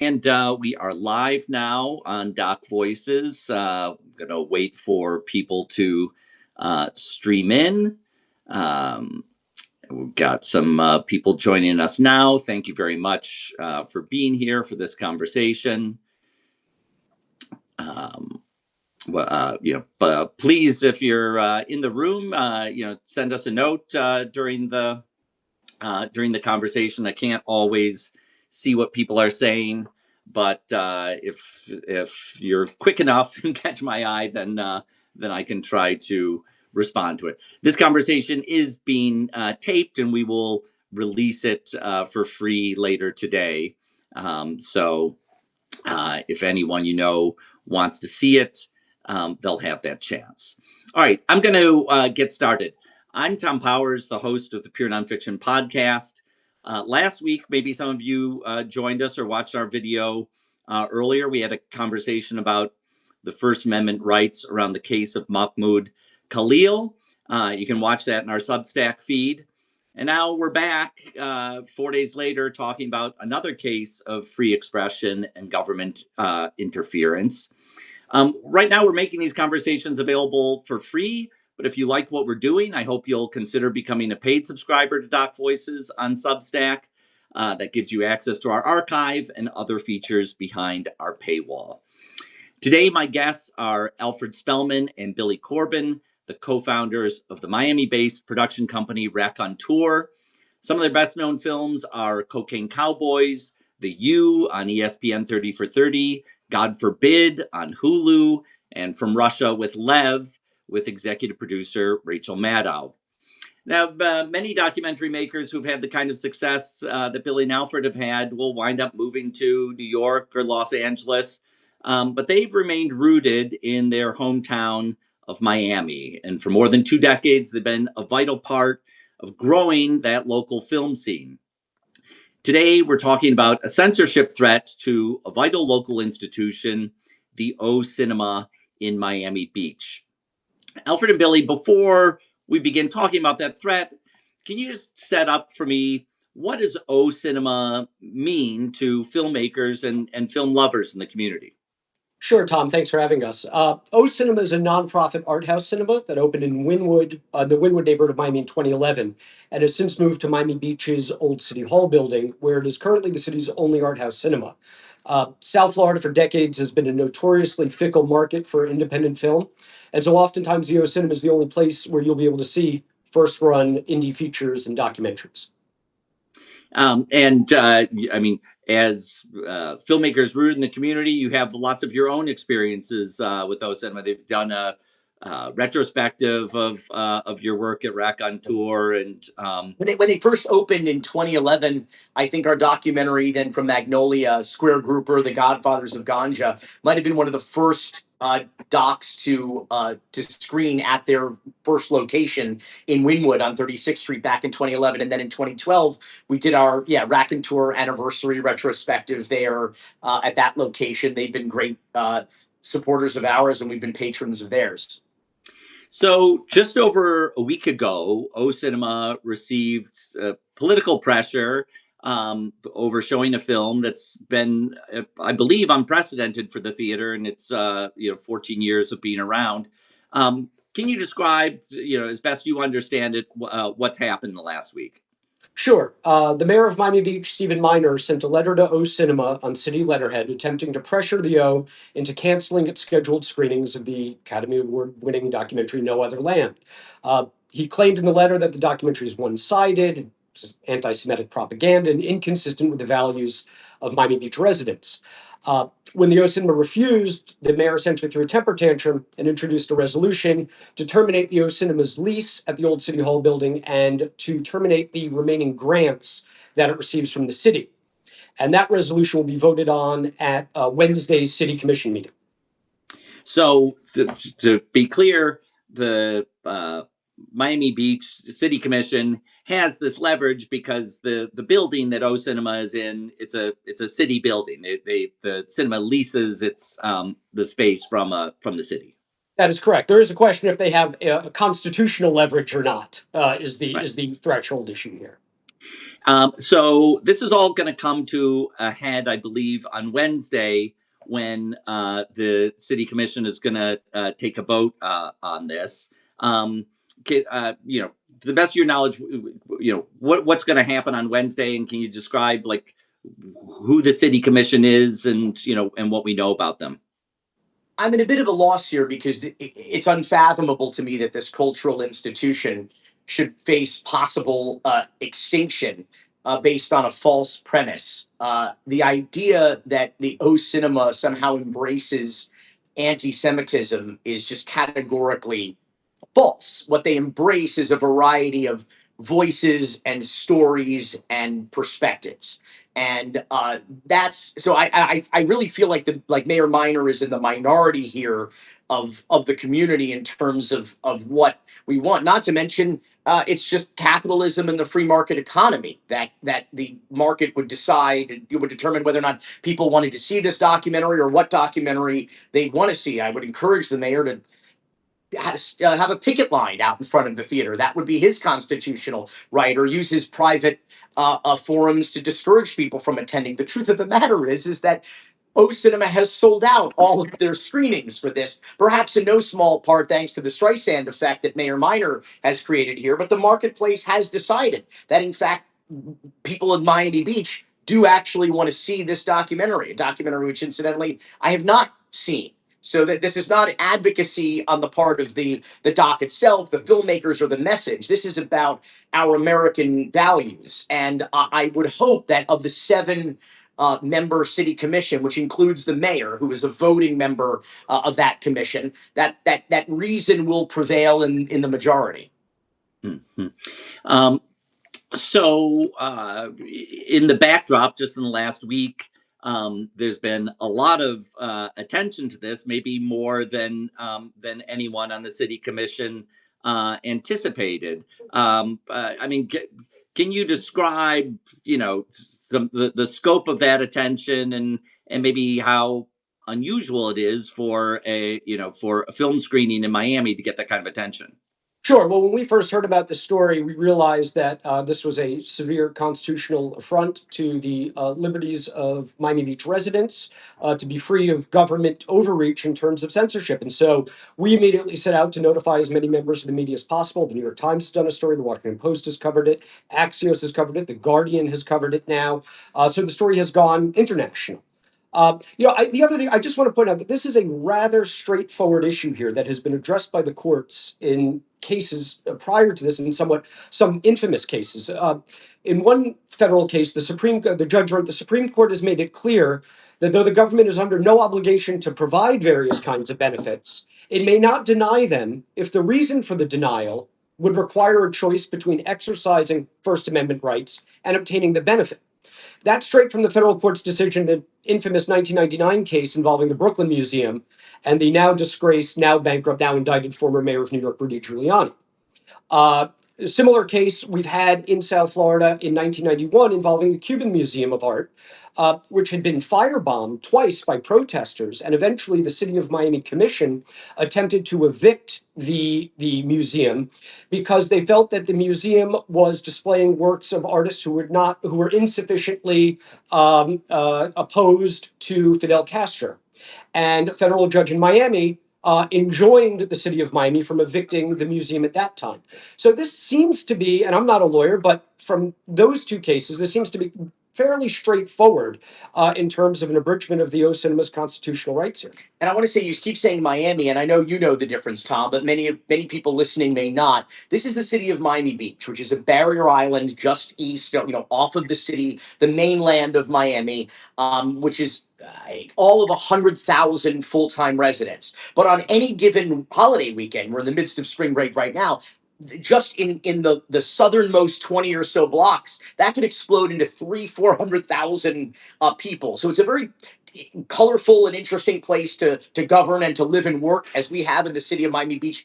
And we are live now on Doc Voices. I'm going to wait for people to stream in. Um, we've got some people joining us now. Thank you very much for being here for this conversation. Please, if you're in the room, send us a note during the conversation. I can't always see what people are saying, but if you're quick enough and catch my eye, then I can try to respond to it. This conversation is being taped, and we will release it for free later today. So if anyone wants to see it, they'll have that chance. All right, I'm going to get started. I'm Thom Powers, the host of the Pure Nonfiction podcast. Last week, maybe some of you joined us or watched our video earlier. We had a conversation about the First Amendment rights around the case of Mahmoud Khalil. You can watch that in our Substack feed. And now we're back 4 days later talking about another case of free expression and government interference. Right now, we're making these conversations available for free. But if you like what we're doing, I hope you'll consider becoming a paid subscriber to Doc Voices on Substack. That gives you access to our archive and other features behind our paywall. Today, my guests are Alfred Spellman and Billy Corben, the co-founders of the Miami-based production company Raconteur. Some of their best-known films are Cocaine Cowboys, The U on ESPN 30 for 30, God Forbid on Hulu, and From Russia with Lev with executive producer Rachel Maddow. Now, many documentary makers who've had the kind of success that Billy and Alfred have had will wind up moving to New York or Los Angeles, but they've remained rooted in their hometown of Miami. And for more than 2 decades, they've been a vital part of growing that local film scene. Today, we're talking about a censorship threat to a vital local institution, the O Cinema in Miami Beach. Alfred and Billy, before we begin talking about that threat, can you just set up for me, what does O Cinema mean to filmmakers and film lovers in the community? Sure, Tom. Thanks for having us. O Cinema is a nonprofit art house cinema that opened in Wynwood, the Wynwood neighborhood of Miami in 2011, and has since moved to Miami Beach's old City Hall building, where it is currently the city's only art house cinema. South Florida for decades has been a notoriously fickle market for independent film, and so oftentimes the O Cinema is the only place where you'll be able to see first-run indie features and documentaries. As filmmakers rooted in the community, you have lots of your own experiences with O Cinema. They've done a retrospective of your work at Raconteur, and when they first opened in 2011, I think our documentary then from Magnolia, Square Grouper, The Godfathers of Ganja, might have been one of the first docs to screen at their first location in Wynwood on 36th Street back in 2011. And then in 2012, we did our Raconteur anniversary retrospective there at that location. They've been great supporters of ours, and we've been patrons of theirs. So just over a week ago, O Cinema received political pressure over showing a film that's been, I believe, unprecedented for the theater in its 14 years of being around. Can you describe, as best you understand it, what's happened in the last week? Sure. The mayor of Miami Beach, Stephen Miner, sent a letter to O Cinema on city letterhead attempting to pressure the O into canceling its scheduled screenings of the Academy Award-winning documentary No Other Land. He claimed in the letter that the documentary is one-sided, anti-Semitic propaganda, and inconsistent with the values of Miami Beach residents. When the O Cinema refused, the mayor essentially threw a temper tantrum and introduced a resolution to terminate the O Cinema's lease at the old City Hall building and to terminate the remaining grants that it receives from the city. And that resolution will be voted on at Wednesday's City Commission meeting. So to be clear, the Miami Beach City Commission has this leverage because the building that O Cinema is in, it's a city building. The cinema leases its the space from the city. That is correct. There is a question if they have a constitutional leverage or not. Is the threshold issue here. So this is all going to come to a head, I believe, on Wednesday when the city commission is going to take a vote on this. You know, to the best of your knowledge, you know what's going to happen on Wednesday, and can you describe like who the city commission is, and you know, and what we know about them? I'm in a bit of a loss here because it's unfathomable to me that this cultural institution should face possible extinction based on a false premise. The idea that the O Cinema somehow embraces anti Semitism is just categorically false. What they embrace is a variety of voices and stories and perspectives. And that's so I really feel like Mayor Miner is in the minority here of the community in terms of what we want. Not to mention it's just capitalism and the free market economy that the market would decide. It would determine whether or not people wanted to see this documentary or what documentary they'd want to see. I would encourage the mayor to have a picket line out in front of the theater. That would be his constitutional right, or use his private forums to discourage people from attending. The truth of the matter is that O Cinema has sold out all of their screenings for this, perhaps in no small part thanks to the Streisand effect that Mayor Miner has created here. But the marketplace has decided that, in fact, people in Miami Beach do actually want to see this documentary, a documentary which, incidentally, I have not seen. So that this is not advocacy on the part of the doc itself, the filmmakers, or the message. This is about our American values, and I would hope that of the seven member city commission, which includes the mayor, who is a voting member of that commission, that reason will prevail in the majority. Mm-hmm. Um, So, in the backdrop, just in the last week, there's been a lot of attention to this, maybe more than anyone on the city commission anticipated. I mean, can you describe, you know, some the scope of that attention, and maybe how unusual it is for for a film screening in Miami to get that kind of attention? Sure. Well, when we first heard about the story, we realized that this was a severe constitutional affront to the liberties of Miami Beach residents to be free of government overreach in terms of censorship. And so we immediately set out to notify as many members of the media as possible. The New York Times has done a story, the Washington Post has covered it, Axios has covered it, The Guardian has covered it now. So the story has gone international. The other thing I just want to point out that this is a rather straightforward issue here that has been addressed by the courts in cases prior to this, and some infamous cases. In one federal case, the judge wrote, the Supreme Court has made it clear that though the government is under no obligation to provide various kinds of benefits, it may not deny them if the reason for the denial would require a choice between exercising First Amendment rights and obtaining the benefit. That's straight from the federal court's decision, the infamous 1999 case involving the Brooklyn Museum and the now disgraced, now bankrupt, now indicted former mayor of New York, Rudy Giuliani. A similar case we've had in South Florida in 1991 involving the Cuban Museum of Art, which had been firebombed twice by protesters. And eventually the City of Miami Commission attempted to evict the museum because they felt that the museum was displaying works of artists who were insufficiently opposed to Fidel Castro. And a federal judge in Miami enjoined the city of Miami from evicting the museum at that time. So this seems to be, and I'm not a lawyer, but from those two cases, this seems to be fairly straightforward in terms of an abridgment of the O Cinema's constitutional rights here. And I want to say, you keep saying Miami, and I know you know the difference, Tom, but many people listening may not. This is the city of Miami Beach, which is a barrier island just east, off of the city, the mainland of Miami, which is all of 100,000 full-time residents. But on any given holiday weekend, we're in the midst of spring break right now, just in the southernmost 20 or so blocks, that could explode into 400,000 people. So it's a very colorful and interesting place to govern and to live and work, as we have in the city of Miami Beach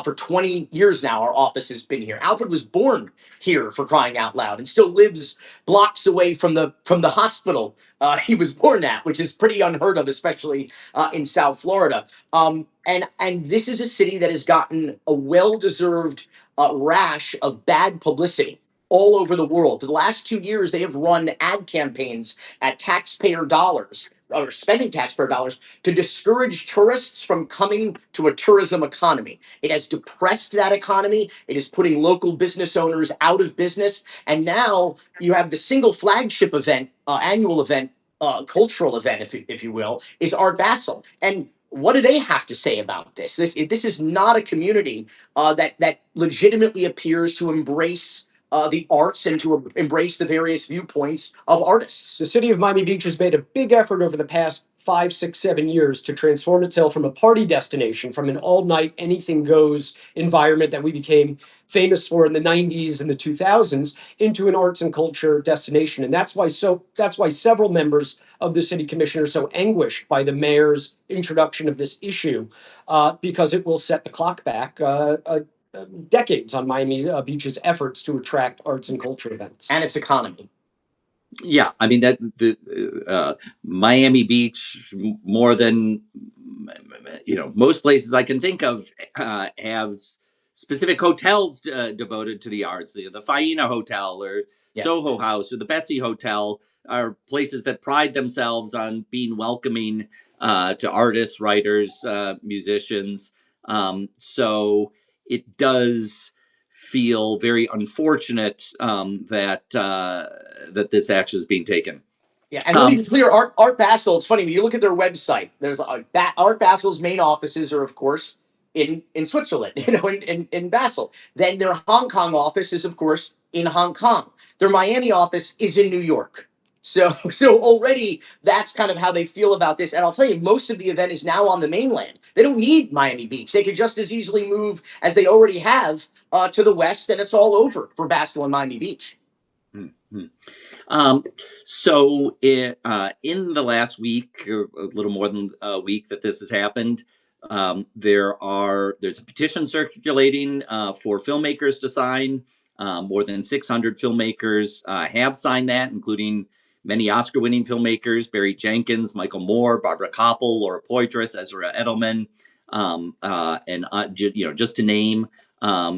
for 20 years now. Our office has been here. Alfred was born here, for crying out loud, and still lives blocks away from the hospital he was born at, which is pretty unheard of, especially in South Florida. And this is a city that has gotten a well-deserved rash of bad publicity all over the world. For the last 2 years, they have run ad campaigns at taxpayer dollars, or spending taxpayer dollars, to discourage tourists from coming to a tourism economy. It has depressed that economy. It is putting local business owners out of business. And now you have the single flagship event, annual event, cultural event, if you will, is Art Basel. And what do they have to say about this? This is not a community that legitimately appears to embrace the arts and to embrace the various viewpoints of artists. The city of Miami Beach has made a big effort over the past 5, 6, 7 years to transform itself from a party destination, from an all-night, anything-goes environment that we became famous for in the 90s and the 2000s, into an arts and culture destination. And that's why several members of the city commission are so anguished by the mayor's introduction of this issue, because it will set the clock back decades on Miami Beach's efforts to attract arts and culture events. And its economy. Yeah, I mean that the Miami Beach, more than most places I can think of, have specific hotels devoted to the arts. The Faina Hotel or Soho House or the Betsy Hotel are places that pride themselves on being welcoming to artists, writers, musicians. So it does feel very unfortunate that this action is being taken. Yeah, and let me be clear, Art Basel, it's funny, when you look at their website, there's that Art Basel's main offices are, of course, in Switzerland, in Basel. Then their Hong Kong office is, of course, in Hong Kong. Their Miami office is in New York. So already that's kind of how they feel about this. And I'll tell you, most of the event is now on the mainland. They don't need Miami Beach. They could just as easily move, as they already have, to the west, and it's all over for Basel and Miami Beach. Mm-hmm. So in the last week, or a little more than a week that this has happened, there's a petition circulating for filmmakers to sign. More than 600 filmmakers have signed that, including many Oscar-winning filmmakers: Barry Jenkins, Michael Moore, Barbara Koppel, Laura Poitras, Ezra Edelman, and just to name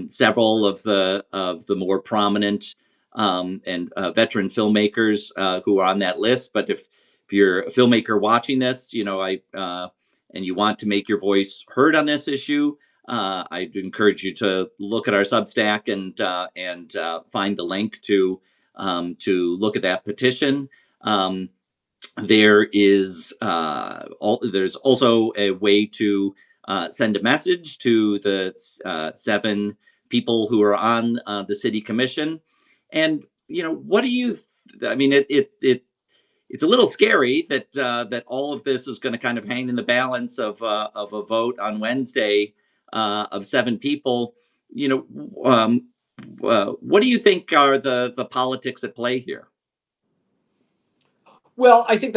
several of the more prominent and veteran filmmakers who are on that list. But if you're a filmmaker watching this, and you want to make your voice heard on this issue, I'd encourage you to look at our Substack and find the link to look at that petition. There's also a way to send a message to the 7 people who are on the city commission. And what do you? I mean, it's a little scary that all of this is going to kind of hang in the balance of a vote on Wednesday of 7 people. What do you think are the politics at play here? Well, I think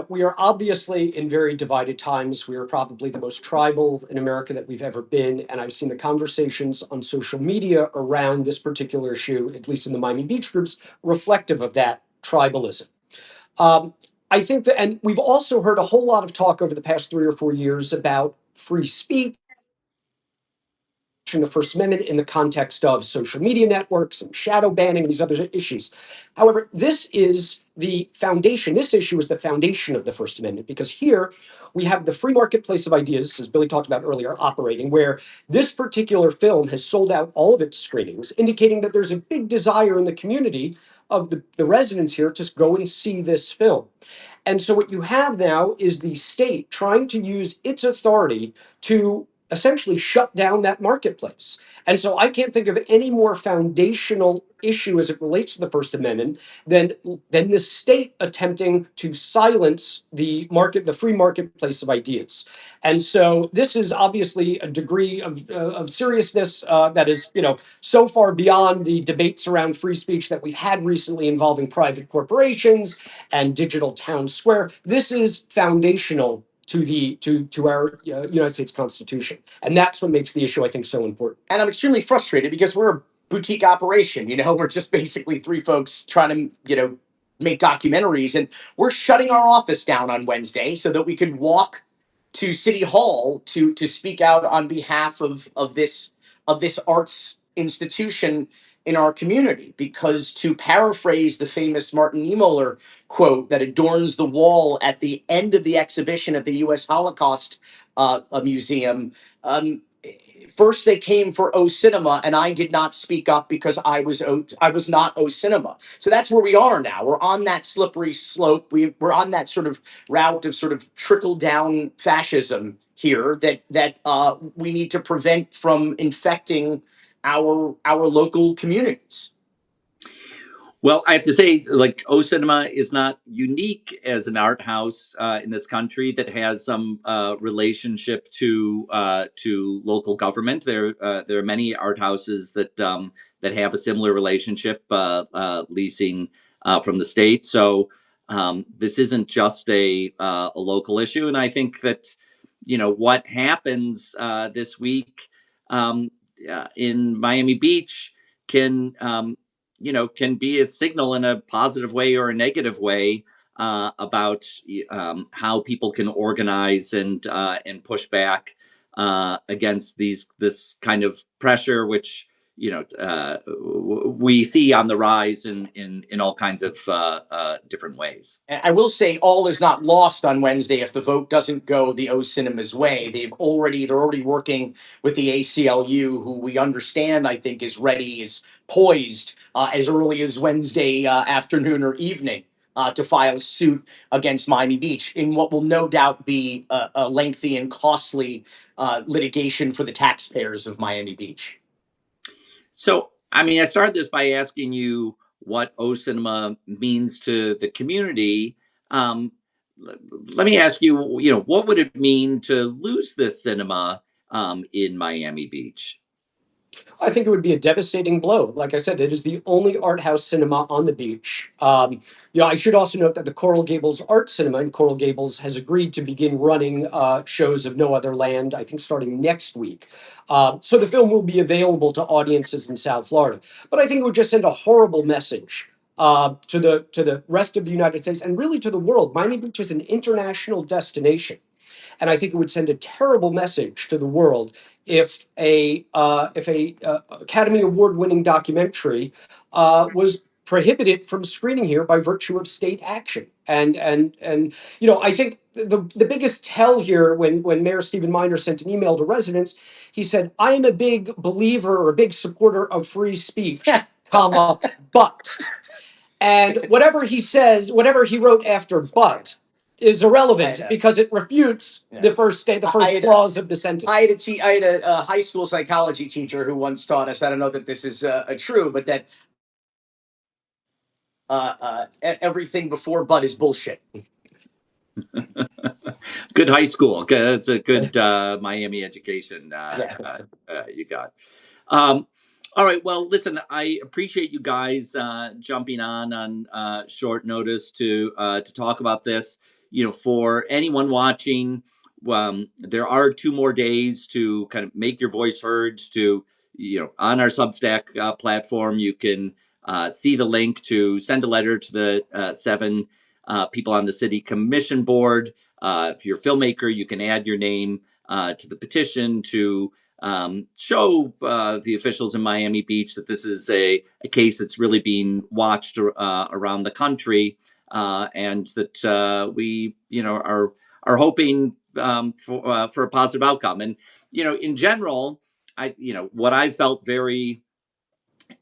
we are obviously in very divided times. We are probably the most tribal in America that we've ever been. And I've seen the conversations on social media around this particular issue, at least in the Miami Beach groups, reflective of that tribalism. I think that, and we've also heard a whole lot of talk over the past 3 or 4 years about free speech and the First Amendment in the context of social media networks and shadow banning, these other issues. However, this is the foundation. This issue is the foundation of the First Amendment, because here we have the free marketplace of ideas, as Billy talked about earlier, operating, where this particular film has sold out all of its screenings, indicating that there's a big desire in the community of the residents here to go and see this film. And so what you have now is the state trying to use its authority to essentially shut down that marketplace. And so I can't think of any more foundational issue as it relates to the First Amendment than the state attempting to silence the free marketplace of ideas. And so this is obviously a degree of seriousness that is, so far beyond the debates around free speech that we've had recently involving private corporations and digital town square. This is foundational to our United States Constitution, and that's what makes the issue, I think, so important. And I'm extremely frustrated because we're a boutique operation. We're just basically 3 folks trying to make documentaries, and we're shutting our office down on Wednesday so that we could walk to City Hall to speak out on behalf of this arts institution in our community. Because, to paraphrase the famous Martin Niemöller quote that adorns the wall at the end of the exhibition at the U.S. Holocaust Museum, first they came for O Cinema, and I did not speak up because I was not O Cinema. So that's where we are now. We're on that slippery slope. We're on that sort of route of sort of trickle down fascism here that we need to prevent from infecting our local communities. Well, I have to say, like, O Cinema is not unique as an art house in this country that has some relationship to local government. There are many art houses that have a similar relationship, leasing from the state. So this isn't just a local issue, and I think that what happens this week in Miami Beach can. Can be a signal in a positive way or a negative way about how people can organize and push back against this kind of pressure, which we see on the rise in all kinds of different ways. I will say all is not lost on Wednesday if the vote doesn't go the O Cinema's way. They're already working with the ACLU, who we understand, I think, is ready, is poised as early as Wednesday afternoon or evening to file suit against Miami Beach in what will no doubt be a lengthy and costly litigation for the taxpayers of Miami Beach. So, I mean, I started this by asking you what O Cinema means to the community. Um, Let me ask you, what would it mean to lose this cinema in Miami Beach? I think it would be a devastating blow. Like I said, it is the only art house cinema on the beach. I should also note that the Coral Gables Art Cinema in Coral Gables has agreed to begin running shows of No Other Land, I think starting next week. So the film will be available to audiences in South Florida. But I think it would just send a horrible message to the rest of the United States and really to the world. Miami Beach is an international destination. And I think it would send a terrible message to the world if a Academy Award winning documentary was prohibited from screening here by virtue of state action. And I think the biggest tell here, when Mayor Stephen Miner sent an email to residents, he said, "I am a big believer or a big supporter of free speech, comma, but." And whatever he says, whatever he wrote after "but" is irrelevant because it refutes the first clause of the sentence. I had a high school psychology teacher who once taught us, I don't know that this is true, but that everything before "but" is bullshit. Good high school. That's a good Miami education you got. All right. Well, listen, I appreciate you guys jumping on short notice to talk about this. For anyone watching, there are 2 more days to kind of make your voice heard. On our Substack platform, you can see the link to send a letter to the 7 people on the city commission board. If you're a filmmaker, you can add your name to the petition to show the officials in Miami Beach that this is a case that's really being watched around the country, and that we are hoping for a positive outcome. And in general, what I felt very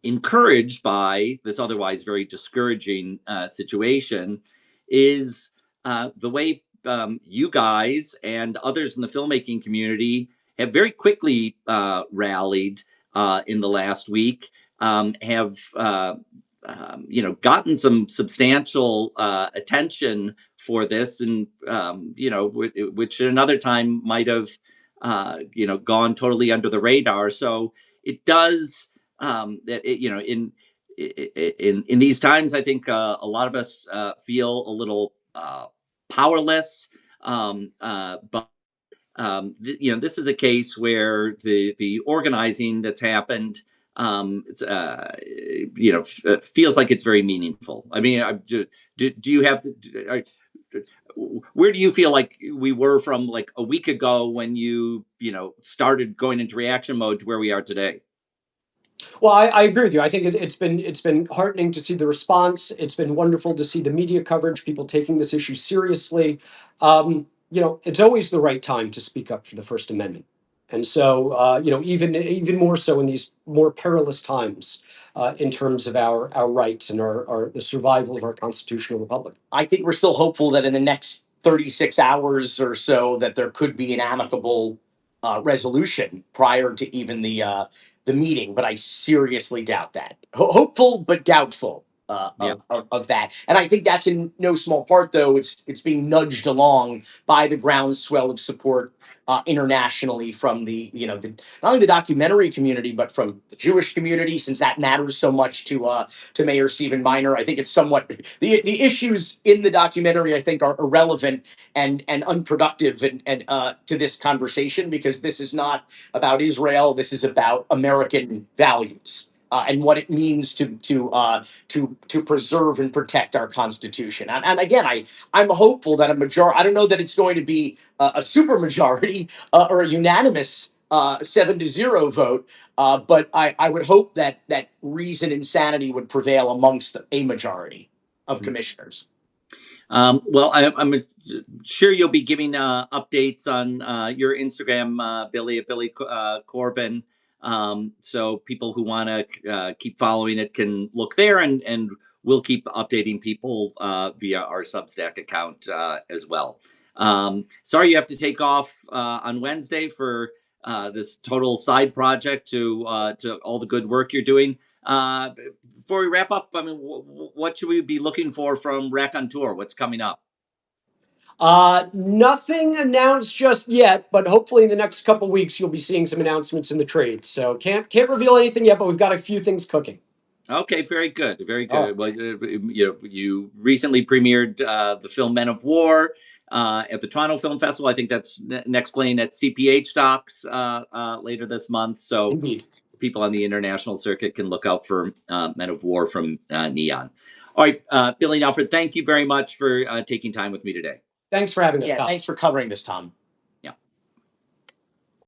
encouraged by this otherwise very discouraging situation is the way you guys and others in the filmmaking community have very quickly rallied in the last week, have gotten some substantial attention for this, and which at another time might have gone totally under the radar. So it does that in these times, I think a lot of us feel a little powerless. But this is a case where the organizing that's happened, feels like it's very meaningful. I mean, do you have? Where do you feel like we were from like a week ago when you started going into reaction mode to where we are today? Well, I agree with you. I think it's been heartening to see the response. It's been wonderful to see the media coverage, people taking this issue seriously. It's always the right time to speak up for the First Amendment, and so even more so in these more perilous times, in terms of our rights and our the survival of our constitutional republic. I think we're still hopeful that in the next 36 hours or so that there could be an amicable resolution prior to even the meeting, but I seriously doubt that. Hopeful but doubtful Yeah. of that, and I think that's in no small part, though it's being nudged along by the groundswell of support internationally from the not only the documentary community but from the Jewish community, since that matters so much to Mayor Stephen Miner. I think it's somewhat the issues in the documentary, I think, are irrelevant and unproductive and to this conversation, because this is not about Israel. This is about American values. And what it means to preserve and protect our Constitution, and again, I'm hopeful that a majority. I don't know that it's going to be a super majority or a unanimous 7-0 vote, but I would hope that reason and sanity would prevail amongst a majority of commissioners. Well, I'm sure you'll be giving updates on your Instagram, Billy, at Billy Corben. So people who want to keep following it can look there, and we'll keep updating people via our Substack account as well. Sorry you have to take off on Wednesday for this total side project to all the good work you're doing. Before we wrap up, I mean, what should we be looking for from Raconteur? What's coming up? Nothing announced just yet, but hopefully in the next couple weeks you'll be seeing some announcements in the trade. So can't reveal anything yet, but we've got a few things cooking. Okay, very good, very Oh. good. Well, you recently premiered the film Men of War at the Toronto Film Festival. I think that's next playing at CPH Docs later this month. So Indeed. people on the international circuit can look out for Men of War from Neon. All right, Billy and Alfred, thank you very much for taking time with me today. Thanks for having us. Yeah, thanks for covering this, Tom.